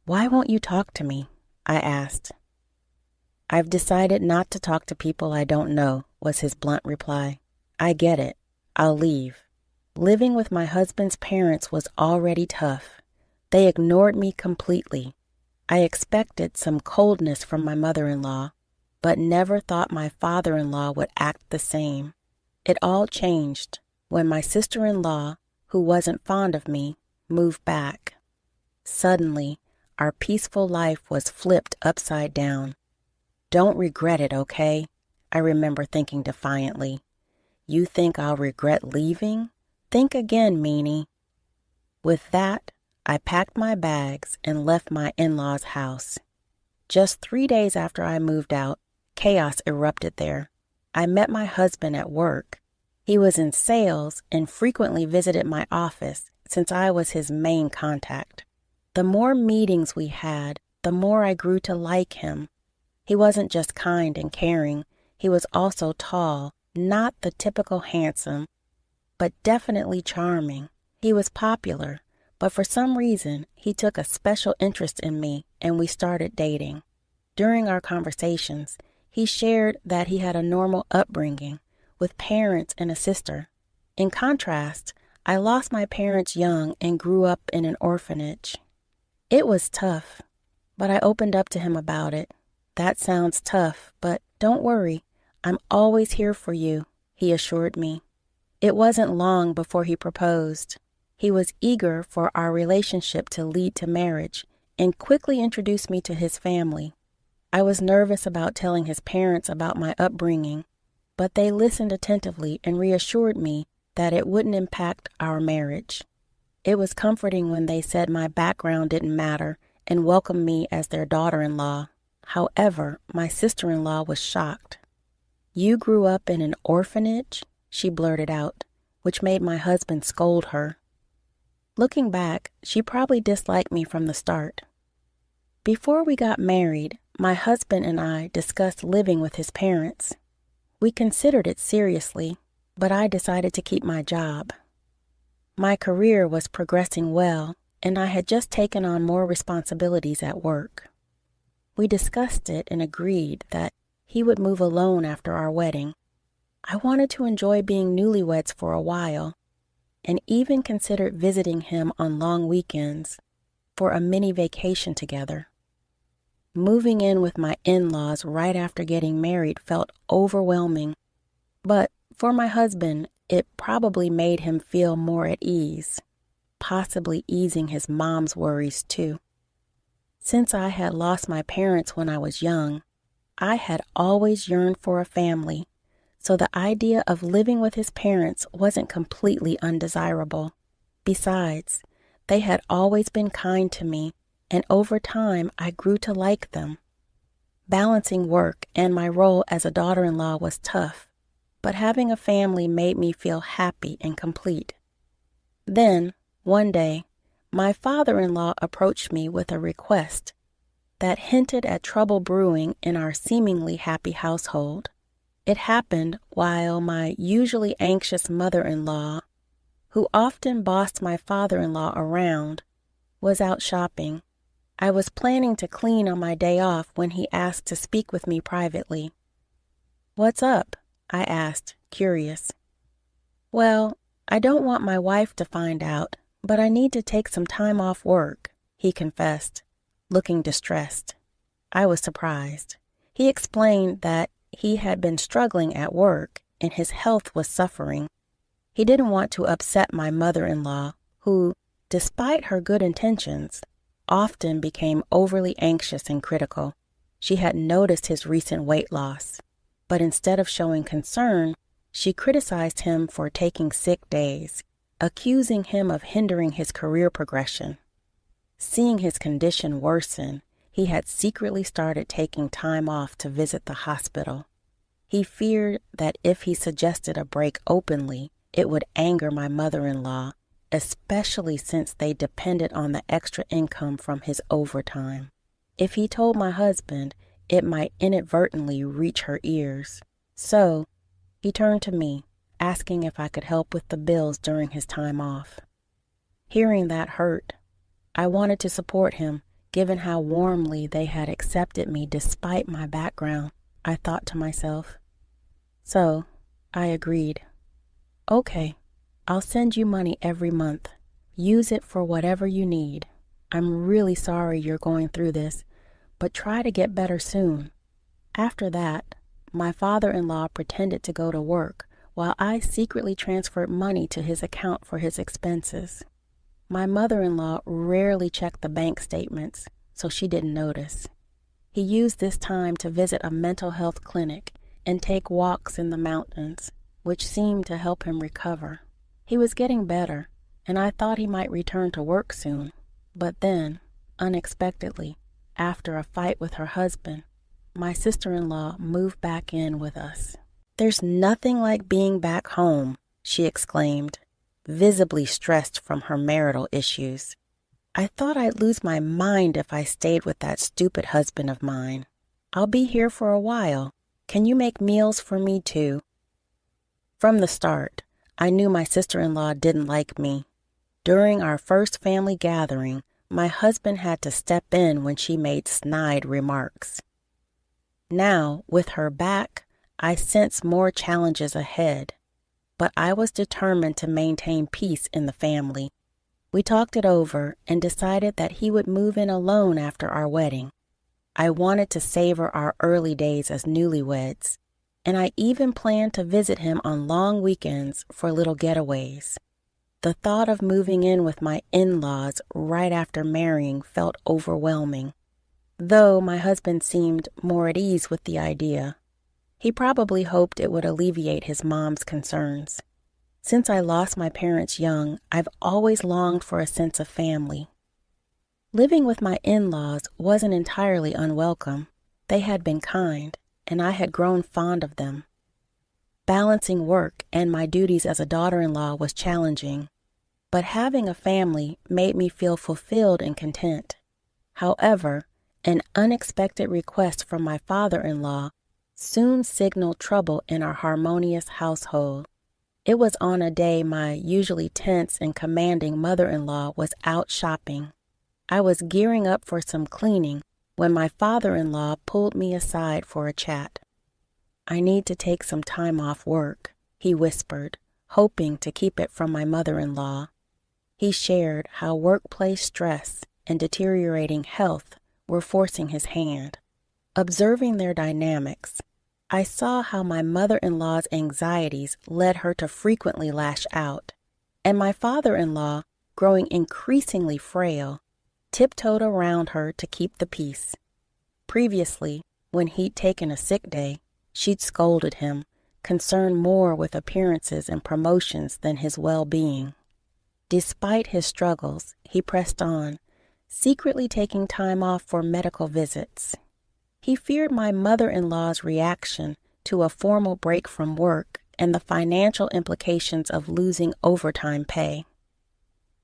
"Why won't you talk to me?" I asked. "I've decided not to talk to people I don't know," was his blunt reply. "I get it. I'll leave." Living with my husband's parents was already tough. They ignored me completely. I expected some coldness from my mother-in-law, but never thought my father-in-law would act the same. It all changed when my sister-in-law, who wasn't fond of me, moved back. Suddenly, our peaceful life was flipped upside down. "Don't regret it, okay?" I remember thinking defiantly. "You think I'll regret leaving? Think again, meanie." With that, I packed my bags and left my in-laws' house. Just 3 days after I moved out, chaos erupted there. I met my husband at work. He was in sales and frequently visited my office since I was his main contact. The more meetings we had, the more I grew to like him. He wasn't just kind and caring, he was also tall, not the typical handsome, but definitely charming. He was popular, but for some reason, he took a special interest in me and we started dating. During our conversations, he shared that he had a normal upbringing with parents and a sister. In contrast, I lost my parents young and grew up in an orphanage. It was tough, but I opened up to him about it. "That sounds tough, but don't worry, I'm always here for you," he assured me. It wasn't long before he proposed. He was eager for our relationship to lead to marriage and quickly introduced me to his family. I was nervous about telling his parents about my upbringing, but they listened attentively and reassured me that it wouldn't impact our marriage. It was comforting when they said my background didn't matter and welcomed me as their daughter-in-law. However, my sister-in-law was shocked. "You grew up in an orphanage?" she blurted out, which made my husband scold her. Looking back, she probably disliked me from the start. Before we got married, my husband and I discussed living with his parents. We considered it seriously, but I decided to keep my job. My career was progressing well, and I had just taken on more responsibilities at work. We discussed it and agreed that he would move alone after our wedding. I wanted to enjoy being newlyweds for a while, and even considered visiting him on long weekends for a mini vacation together. Moving in with my in-laws right after getting married felt overwhelming, but for my husband, it probably made him feel more at ease, possibly easing his mom's worries too. Since I had lost my parents when I was young, I had always yearned for a family, so the idea of living with his parents wasn't completely undesirable. Besides, they had always been kind to me, and over time I grew to like them. Balancing work and my role as a daughter-in-law was tough, but having a family made me feel happy and complete. Then, one day, my father-in-law approached me with a request that hinted at trouble brewing in our seemingly happy household. It happened while my usually anxious mother-in-law, who often bossed my father-in-law around, was out shopping. I was planning to clean on my day off when he asked to speak with me privately. "What's up?" I asked, curious. "Well, I don't want my wife to find out, but I need to take some time off work," he confessed, looking distressed. I was surprised. He explained that he had been struggling at work and his health was suffering. He didn't want to upset my mother-in-law, who, despite her good intentions, often became overly anxious and critical. She had noticed his recent weight loss, but instead of showing concern, she criticized him for taking sick days, accusing him of hindering his career progression. Seeing his condition worsen, he had secretly started taking time off to visit the hospital. He feared that if he suggested a break openly, it would anger my mother-in-law, especially since they depended on the extra income from his overtime. If he told my husband, it might inadvertently reach her ears. So, he turned to me, asking if I could help with the bills during his time off. Hearing that hurt. I wanted to support him, given how warmly they had accepted me despite my background, I thought to myself. So, I agreed. Okay, I'll send you money every month. Use it for whatever you need. I'm really sorry you're going through this, but try to get better soon. After that, my father-in-law pretended to go to work while I secretly transferred money to his account for his expenses. My mother-in-law rarely checked the bank statements, so she didn't notice. He used this time to visit a mental health clinic and take walks in the mountains, which seemed to help him recover. He was getting better, and I thought he might return to work soon. But then, unexpectedly, after a fight with her husband, my sister-in-law moved back in with us. "There's nothing like being back home," she exclaimed, visibly stressed from her marital issues. "I thought I'd lose my mind if I stayed with that stupid husband of mine. I'll be here for a while. Can you make meals for me too?" From the start, I knew my sister-in-law didn't like me. During our first family gathering, my husband had to step in when she made snide remarks. Now, with her back, I sensed more challenges ahead, but I was determined to maintain peace in the family. We talked it over and decided that he would move in alone after our wedding. I wanted to savor our early days as newlyweds, and I even planned to visit him on long weekends for little getaways. The thought of moving in with my in-laws right after marrying felt overwhelming, though my husband seemed more at ease with the idea. He probably hoped it would alleviate his mom's concerns. Since I lost my parents young, I've always longed for a sense of family. Living with my in-laws wasn't entirely unwelcome. They had been kind, and I had grown fond of them. Balancing work and my duties as a daughter-in-law was challenging, but having a family made me feel fulfilled and content. However, an unexpected request from my father-in-law soon signaled trouble in our harmonious household. It was on a day my usually tense and commanding mother-in-law was out shopping. I was gearing up for some cleaning when my father-in-law pulled me aside for a chat. "I need to take some time off work," he whispered, hoping to keep it from my mother-in-law. He shared how workplace stress and deteriorating health were forcing his hand. Observing their dynamics, I saw how my mother-in-law's anxieties led her to frequently lash out, and my father-in-law, growing increasingly frail, tiptoed around her to keep the peace. Previously, when he'd taken a sick day, she'd scolded him, concerned more with appearances and promotions than his well-being. Despite his struggles, he pressed on, secretly taking time off for medical visits. He feared my mother-in-law's reaction to a formal break from work and the financial implications of losing overtime pay.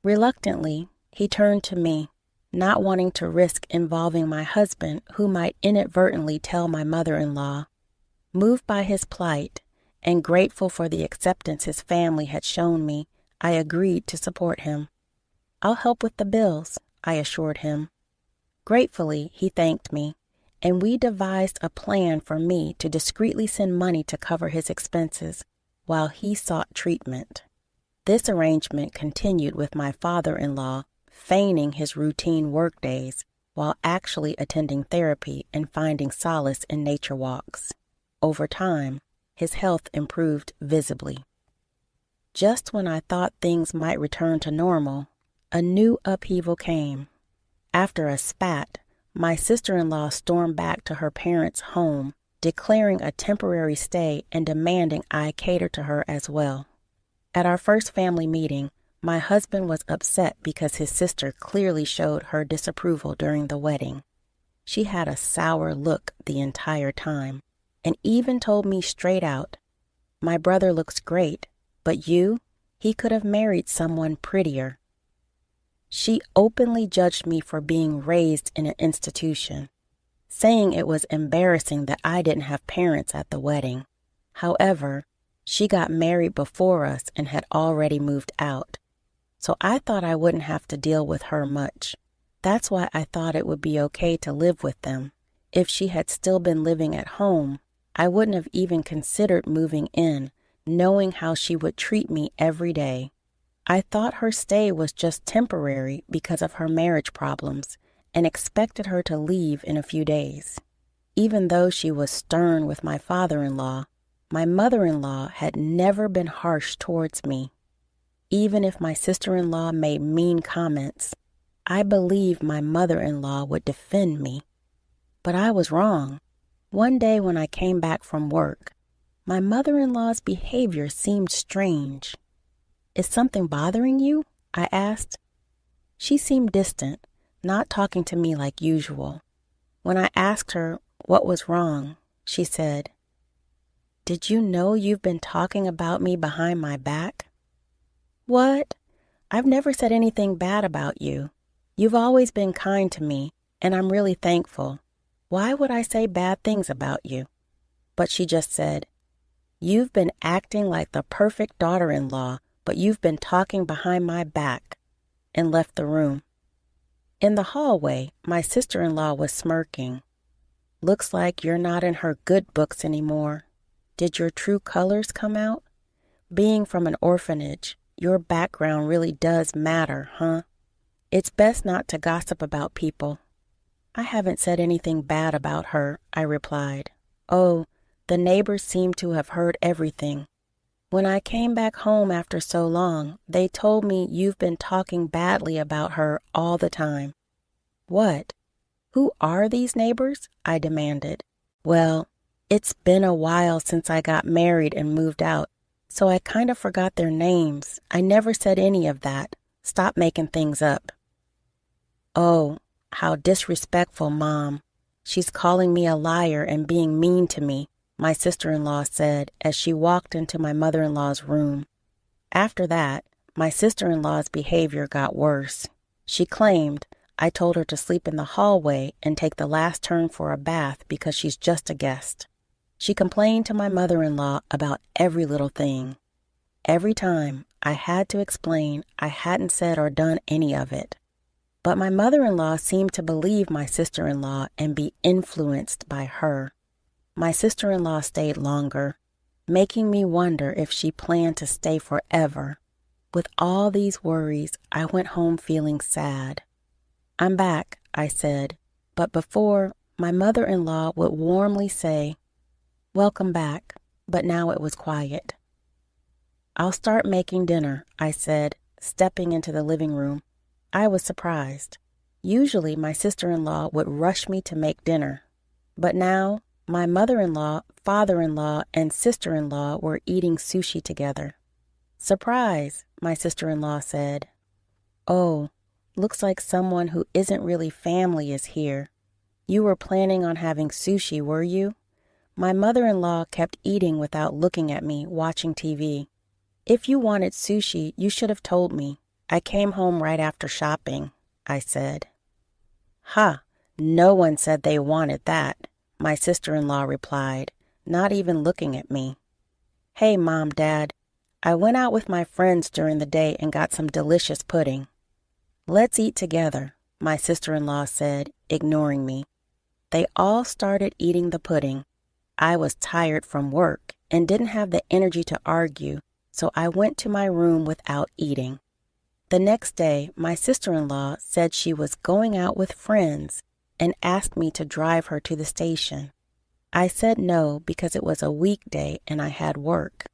Reluctantly, he turned to me, not wanting to risk involving my husband, who might inadvertently tell my mother-in-law. Moved by his plight and grateful for the acceptance his family had shown me, I agreed to support him. "I'll help with the bills," I assured him. Gratefully, he thanked me, and we devised a plan for me to discreetly send money to cover his expenses while he sought treatment. This arrangement continued with my father-in-law feigning his routine work days while actually attending therapy and finding solace in nature walks. Over time, his health improved visibly. Just when I thought things might return to normal, a new upheaval came. After a spat, my sister-in-law stormed back to her parents' home, declaring a temporary stay and demanding I cater to her as well. At our first family meeting, my husband was upset because his sister clearly showed her disapproval during the wedding. She had a sour look the entire time, and even told me straight out, "My brother looks great, but he could have married someone prettier." She openly judged me for being raised in an institution, saying it was embarrassing that I didn't have parents at the wedding. However, she got married before us and had already moved out, so I thought I wouldn't have to deal with her much. That's why I thought it would be okay to live with them. If she had still been living at home, I wouldn't have even considered moving in, knowing how she would treat me every day. I thought her stay was just temporary because of her marriage problems and expected her to leave in a few days. Even though she was stern with my father-in-law, my mother-in-law had never been harsh towards me. Even if my sister-in-law made mean comments, I believed my mother-in-law would defend me. But I was wrong. One day when I came back from work, my mother-in-law's behavior seemed strange. "Is something bothering you?" I asked. She seemed distant, not talking to me like usual. When I asked her what was wrong, she said, "Did you know you've been talking about me behind my back?" "What? I've never said anything bad about you. You've always been kind to me, and I'm really thankful. Why would I say bad things about you?" But she just said, "You've been acting like the perfect daughter-in-law, but you've been talking behind my back," and left the room. In the hallway, my sister-in-law was smirking. "Looks like you're not in her good books anymore. Did your true colors come out? Being from an orphanage, your background really does matter, huh? It's best not to gossip about people." "I haven't said anything bad about her," I replied. "Oh, the neighbors seem to have heard everything. When I came back home after so long, they told me you've been talking badly about her all the time." "What? Who are these neighbors?" I demanded. "Well, it's been a while since I got married and moved out, so I kind of forgot their names. I never said any of that. Stop making things up." "Oh, how disrespectful, Mom. She's calling me a liar and being mean to me," my sister-in-law said as she walked into my mother-in-law's room. After that, my sister-in-law's behavior got worse. She claimed I told her to sleep in the hallway and take the last turn for a bath because she's just a guest. She complained to my mother-in-law about every little thing. Every time, I had to explain I hadn't said or done any of it. But my mother-in-law seemed to believe my sister-in-law and be influenced by her. My sister-in-law stayed longer, making me wonder if she planned to stay forever. With all these worries, I went home feeling sad. "I'm back," I said, but before, my mother-in-law would warmly say, "Welcome back," but now it was quiet. "I'll start making dinner," I said, stepping into the living room. I was surprised. Usually my sister-in-law would rush me to make dinner, but now my mother-in-law, father-in-law, and sister-in-law were eating sushi together. "Surprise," my sister-in-law said. "Oh, looks like someone who isn't really family is here. You were planning on having sushi, were you?" My mother-in-law kept eating without looking at me, watching TV. "If you wanted sushi, you should have told me. I came home right after shopping," I said. "Ha, no one said they wanted that," my sister-in-law replied, not even looking at me. "Hey, Mom, Dad, I went out with my friends during the day and got some delicious pudding." "Let's eat together," my sister-in-law said, ignoring me. They all started eating the pudding. I was tired from work and didn't have the energy to argue, so I went to my room without eating. The next day, my sister-in-law said she was going out with friends and asked me to drive her to the station. I said no because it was a weekday and I had work.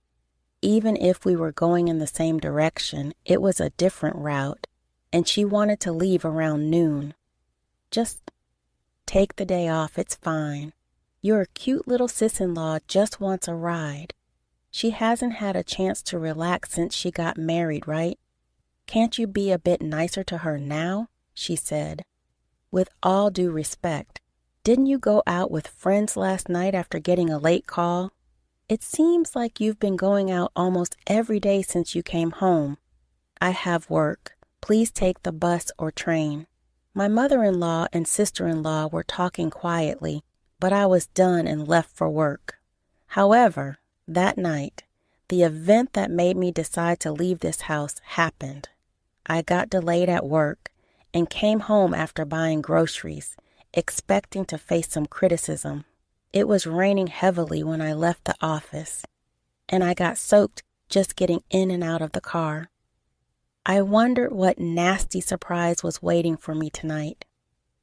Even if we were going in the same direction, it was a different route, and she wanted to leave around noon. "Just take the day off, it's fine. Your cute little sis-in-law just wants a ride. She hasn't had a chance to relax since she got married, right? Can't you be a bit nicer to her now?" she said. "With all due respect, didn't you go out with friends last night after getting a late call? It seems like you've been going out almost every day since you came home. I have work. Please take the bus or train." My mother-in-law and sister-in-law were talking quietly, but I was done and left for work. However, that night, the event that made me decide to leave this house happened. I got delayed at work, and came home after buying groceries, expecting to face some criticism. It was raining heavily when I left the office, and I got soaked just getting in and out of the car. I wondered what nasty surprise was waiting for me tonight.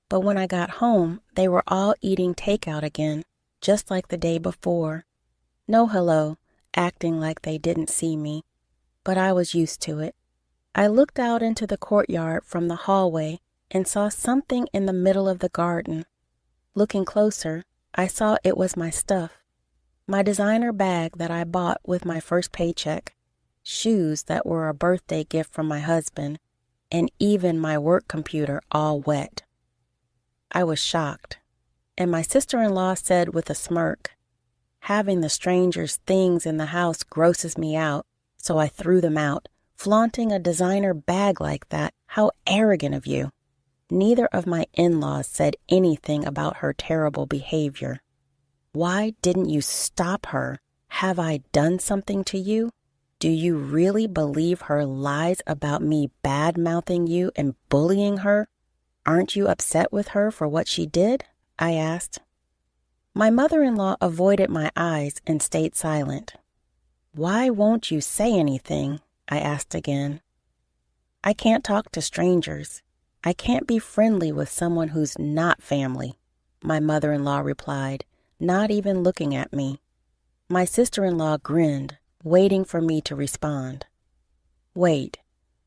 But when I got home, they were all eating takeout again, just like the day before. No hello, acting like they didn't see me, but I was used to it. I looked out into the courtyard from the hallway and saw something in the middle of the garden. Looking closer, I saw it was my stuff. My designer bag that I bought with my first paycheck, shoes that were a birthday gift from my husband, and even my work computer all wet. I was shocked, and my sister-in-law said with a smirk, "Having the strangers' things in the house grosses me out, so I threw them out. Flaunting a designer bag like that, how arrogant of you." Neither of my in-laws said anything about her terrible behavior. Why didn't you stop her? Have I done something to you? Do you really believe her lies about me bad-mouthing you and bullying her? Aren't you upset with her for what she did? I asked. My mother-in-law avoided my eyes and stayed silent. Why won't you say anything? I asked again. I can't talk to strangers. I can't be friendly with someone who's not family, my mother-in-law replied, not even looking at me. My sister-in-law grinned, waiting for me to respond. Wait,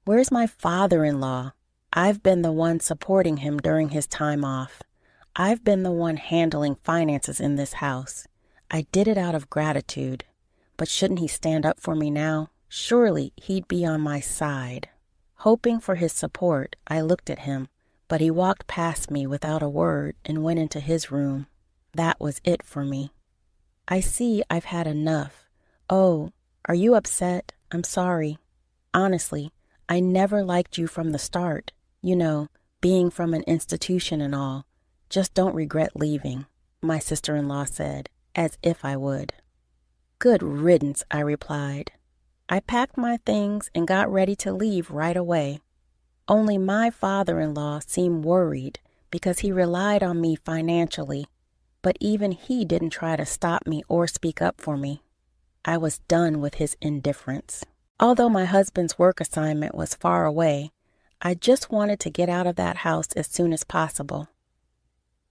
where's my father-in-law? I've been the one supporting him during his time off. I've been the one handling finances in this house. I did it out of gratitude. But shouldn't he stand up for me now? Surely he'd be on my side. Hoping for his support, I looked at him, but he walked past me without a word and went into his room. That was it for me. I see I've had enough. Oh, are you upset? I'm sorry. Honestly, I never liked you from the start. You know, being from an institution and all. Just don't regret leaving, my sister-in-law said, as if I would. Good riddance, I replied. I packed my things and got ready to leave right away. Only my father-in-law seemed worried because he relied on me financially, but even he didn't try to stop me or speak up for me. I was done with his indifference. Although my husband's work assignment was far away, I just wanted to get out of that house as soon as possible.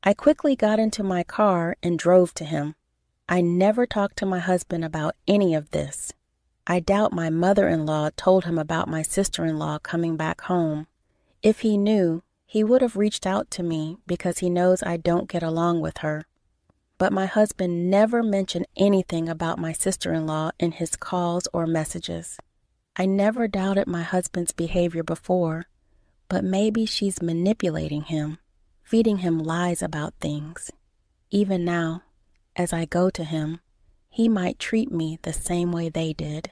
I quickly got into my car and drove to him. I never talked to my husband about any of this. I doubt my mother-in-law told him about my sister-in-law coming back home. If he knew, he would have reached out to me because he knows I don't get along with her. But my husband never mentioned anything about my sister-in-law in his calls or messages. I never doubted my husband's behavior before, but maybe she's manipulating him, feeding him lies about things. Even now, as I go to him, he might treat me the same way they did.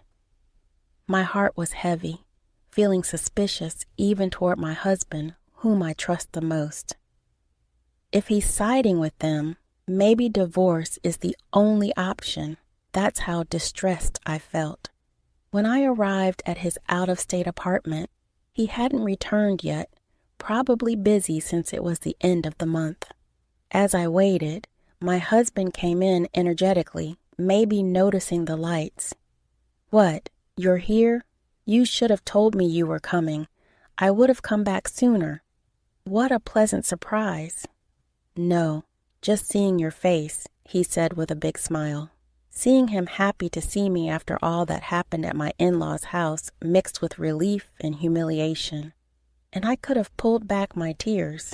My heart was heavy, feeling suspicious even toward my husband, whom I trust the most. If he's siding with them, maybe divorce is the only option. That's how distressed I felt. When I arrived at his out-of-state apartment, he hadn't returned yet, probably busy since it was the end of the month. As I waited, my husband came in energetically, maybe noticing the lights. What, you're here? You should have told me you were coming. I would have come back sooner. What a pleasant surprise. No, just seeing your face, he said with a big smile. Seeing him happy to see me after all that happened at my in-laws' house mixed with relief and humiliation. And I could have pulled back my tears.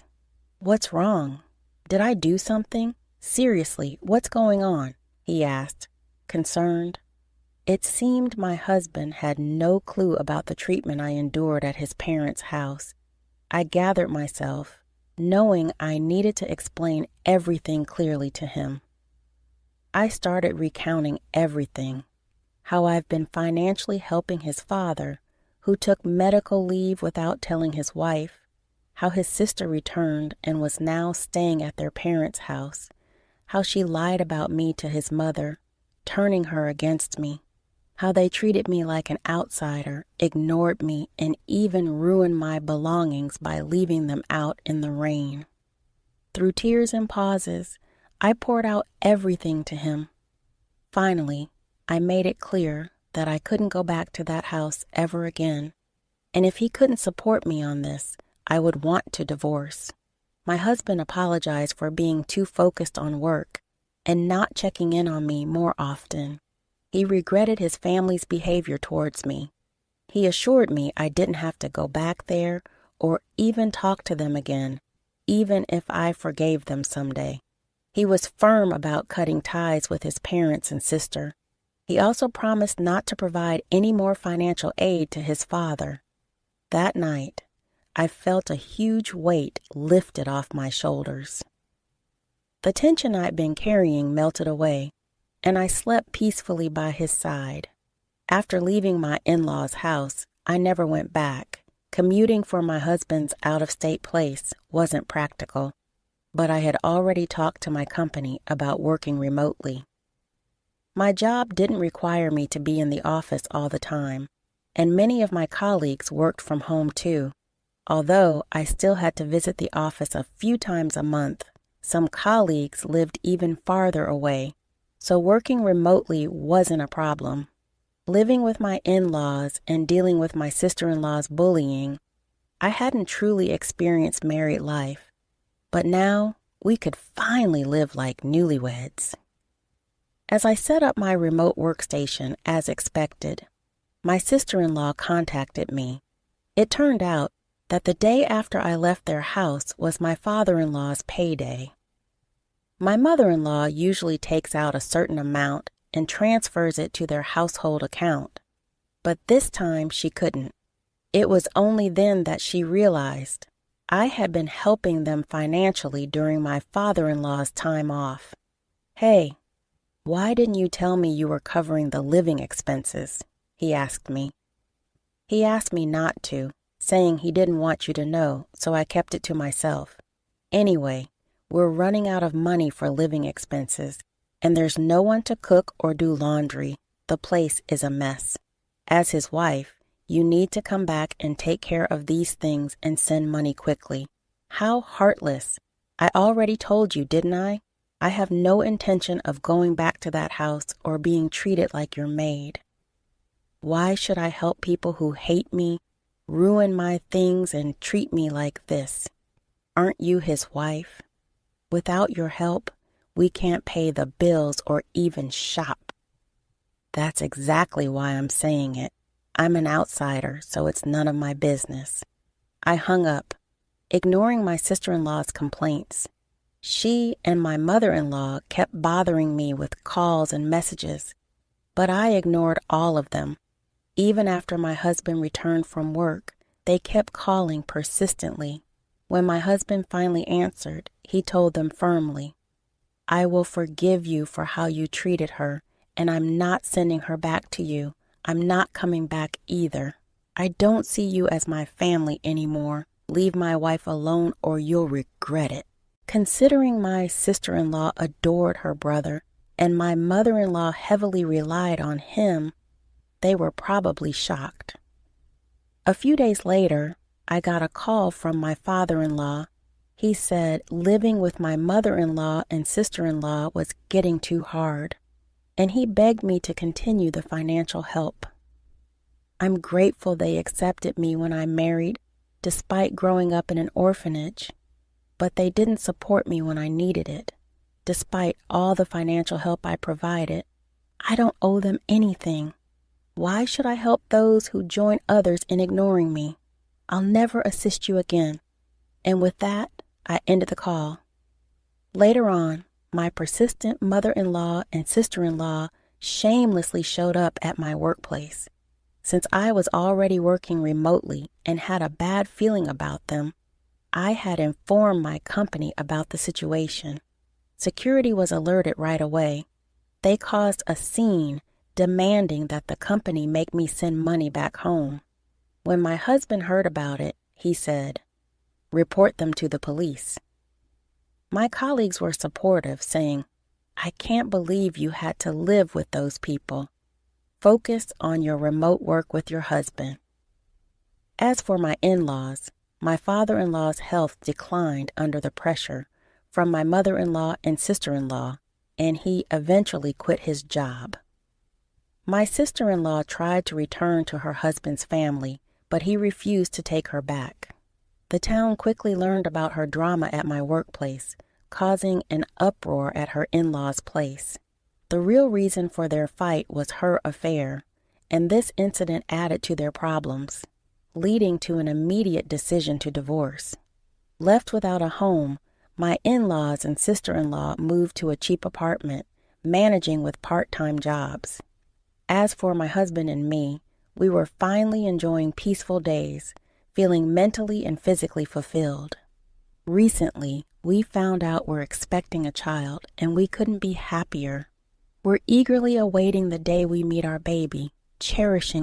What's wrong? Did I do something? Seriously, what's going on? He asked, concerned. It seemed my husband had no clue about the treatment I endured at his parents' house. I gathered myself, knowing I needed to explain everything clearly to him. I started recounting everything, how I've been financially helping his father, who took medical leave without telling his wife, how his sister returned and was now staying at their parents' house, how she lied about me to his mother, turning her against me. how they treated me like an outsider, ignored me, and even ruined my belongings by leaving them out in the rain. Through tears and pauses, I poured out everything to him. Finally, I made it clear that I couldn't go back to that house ever again, and if he couldn't support me on this, I would want to divorce. My husband apologized for being too focused on work and not checking in on me more often. He regretted his family's behavior towards me. He assured me I didn't have to go back there or even talk to them again, even if I forgave them someday. He was firm about cutting ties with his parents and sister. He also promised not to provide any more financial aid to his father. That night, I felt a huge weight lifted off my shoulders. The tension I'd been carrying melted away, and I slept peacefully by his side. After leaving my in-laws' house, I never went back. Commuting for my husband's out-of-state place wasn't practical, but I had already talked to my company about working remotely. My job didn't require me to be in the office all the time, and many of my colleagues worked from home too. Although I still had to visit the office a few times a month, some colleagues lived even farther away, so working remotely wasn't a problem. Living with my in-laws and dealing with my sister-in-law's bullying, I hadn't truly experienced married life, but now we could finally live like newlyweds. As I set up my remote workstation as expected, my sister-in-law contacted me. It turned out that the day after I left their house was my father-in-law's payday. My mother-in-law usually takes out a certain amount and transfers it to their household account, but this time she couldn't. It was only then that she realized I had been helping them financially during my father-in-law's time off. "Hey, why didn't you tell me you were covering the living expenses?" he asked me. He asked me not to, saying he didn't want you to know, so I kept it to myself. Anyway, we're running out of money for living expenses, and there's no one to cook or do laundry. The place is a mess. As his wife, you need to come back and take care of these things and send money quickly. How heartless. I already told you, didn't I? I have no intention of going back to that house or being treated like your maid. Why should I help people who hate me, ruin my things, and treat me like this? Aren't you his wife? Without your help, we can't pay the bills or even shop. That's exactly why I'm saying it. I'm an outsider, so it's none of my business. I hung up, ignoring my sister-in-law's complaints. She and my mother-in-law kept bothering me with calls and messages, but I ignored all of them. Even after my husband returned from work, they kept calling persistently. When my husband finally answered, he told them firmly, "I will forgive you for how you treated her, and I'm not sending her back to you. I'm not coming back either. I don't see you as my family anymore. Leave my wife alone or you'll regret it." Considering my sister-in-law adored her brother and my mother-in-law heavily relied on him, they were probably shocked. A few days later, I got a call from my father-in-law. He said living with my mother-in-law and sister-in-law was getting too hard, and he begged me to continue the financial help. I'm grateful they accepted me when I married, despite growing up in an orphanage, but they didn't support me when I needed it. Despite all the financial help I provided, I don't owe them anything. Why should I help those who join others in ignoring me? I'll never assist you again. And with that, I ended the call. Later on, my persistent mother-in-law and sister-in-law shamelessly showed up at my workplace. Since I was already working remotely and had a bad feeling about them, I had informed my company about the situation. Security was alerted right away. They caused a scene, demanding that the company make me send money back home. When my husband heard about it, he said, "Report them to the police." My colleagues were supportive, saying, "I can't believe you had to live with those people." Focus on your remote work with your husband. As for my in-laws, my father-in-law's health declined under the pressure from my mother-in-law and sister-in-law, and he eventually quit his job. My sister-in-law tried to return to her husband's family, but he refused to take her back. The town quickly learned about her drama at my workplace, causing an uproar at her in-laws' place. The real reason for their fight was her affair, and this incident added to their problems, leading to an immediate decision to divorce. Left without a home, my in-laws and sister-in-law moved to a cheap apartment, managing with part-time jobs. As for my husband and me, we were finally enjoying peaceful days, feeling mentally and physically fulfilled. Recently, we found out we're expecting a child, and we couldn't be happier. We're eagerly awaiting the day we meet our baby, cherishing